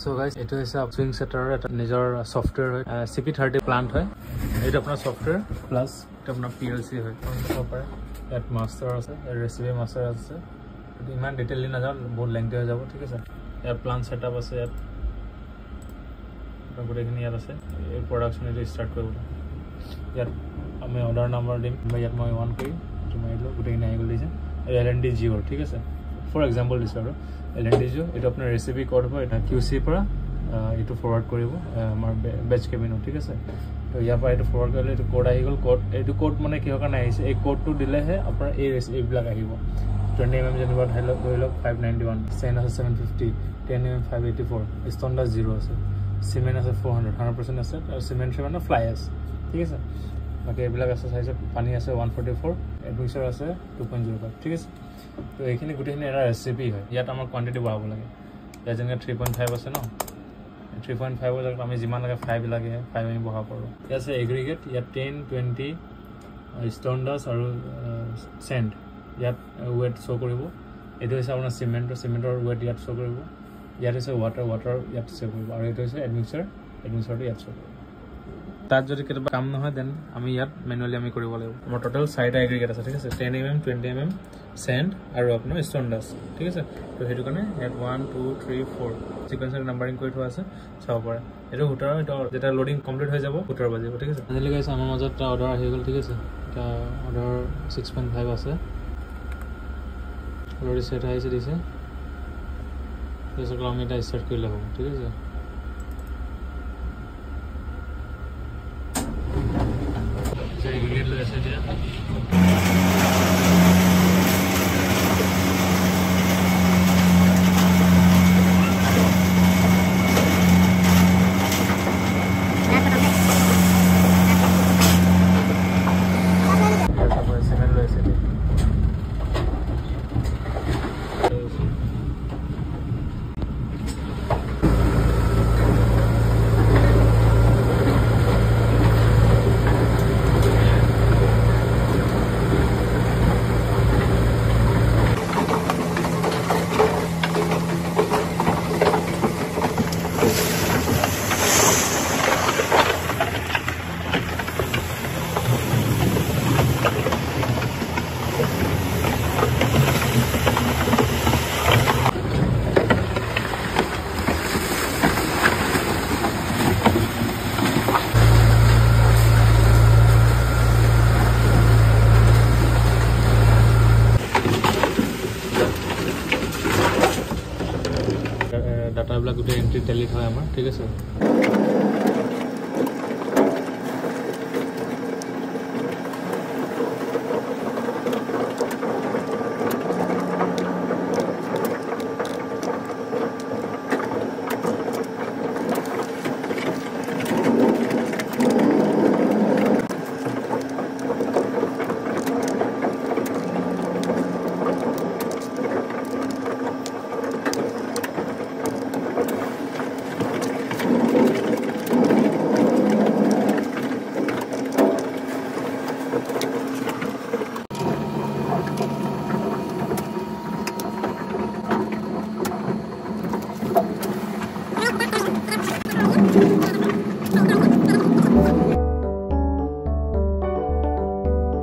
So guys, etu hoise swing setter eta nijor software hoy CP30 plant hoy. Eta apna software plus eta apna PLC hoy. Konto pare at master ase recipe master ase. ইমান ডিটেইলি না যাও বহুত lengthy হৈ যাব ঠিক আছে ইয়াৰ plan setup আছে ইয়াত গোটেইখিনি ইয়াত আছে এই প্ৰডাকশন এটা ষ্টাৰ্ট কৰিব ইয়াত আমি অৰ্ডাৰ নাম্বাৰ দিম ইয়াত মই 1 কৰি তুমি এইটো গোটেইখিনি আহি গ'ল দিছে LND জিঅ ঠিক আছে ফৰ এক্সাম্পল দিছো আৰু LND জিঅ এটা আপোনাৰ ৰেচিপি কোড হ'ব এটা QC পৰা এটো ফৰৱাৰ্ড কৰিব আমাৰ বেচ কেবিনত ঠিক আছে তো ইয়াৰ পৰা এটো ফৰৱাৰ্ড কৰিলে এটো কোড আহি গ'ল কোড এটো কোড মানে কিহৰ কাৰণে আহিছে এই কোডটো দিলেহে আপোনাৰ এই ৰেচিপিবিলাক আহিব 20 mm যেনিবা ধৰি লওক 591 চেন আছে 750 10 mm 584 ষ্টেণ্ডাৰ্ড 0 আছে সিমেন্ট আছে 400 100% আছে আৰু সিমেন্ট মানে ফ্লাই আছে ঠিক আছে বাকি এইবিলাক আছে চাইছে পানী আছে 144 এডমিক্সাৰ আছে 2.05 ঠিক আছে তো এইখিনি গোটেইখিনি এটা ৰেচিপি হয় ইয়াত আমাৰ কোৱান্টিটি বঢ়াব লাগে ইয়াত যেনে 3.5 আছে ন 3.5 ৰ আমি যিমান লাগে 5 লাগে 5 আমি বঢ়াব পাৰো ইয়াত আছে এগ্ৰিগেট ইয়াত 10 20 ষ্টেণ্ডাৰ্ড আৰু সেন্ড ইয়াত ওয়েট শো কৰিব এটো হৈছে আপোনাৰ সিমেন্টৰ ওয়েট ইয়াত শো কৰিব ইয়াত আছে ওয়াটাৰ ইয়াত শো কৰিব আৰু এটো হৈছে এডমিক্সাৰটো ইয়াত শো কৰিব তাত যদি কেতিয়াবা কাম নহয় দেন আমি ইয়াত ম্যানুয়ালি আমি কৰিব লাগিব আমাৰ টোটাল 4টা এগ্ৰিগেট আছে ঠিক আছে 10 mm 20 mm সেন্ড আৰু আপোনাৰ ষ্টেণ্ডাৰ্ড ঠিক আছে তো হেতু কাৰণে ইয়াত 1 2 3 4 সিকোয়েন্সাৰ নাম্বাৰিং কৰি থোৱা আছে চাব পাৰে এটো হুটাৰ এটা যেটা লোডিং কমপ্লিট হৈ যাব হুটাৰ বাজিব ঠিক আছে আজিলৈ গাইছ আমাৰ মাজত এটা অৰ্ডাৰ আহি গ'ল ঠিক আছে এটা অৰ্ডাৰ 6.5 আছে অলরেডি সেট হয়েছে দিছে এসব আমি এটা স্টার্ট করলে হবে ঠিক আছে সেই রিলেট লয়ে আছে দিয়া ডাটা গুলো এন্ট্রি টেলিট হয় আমার ঠিক আছে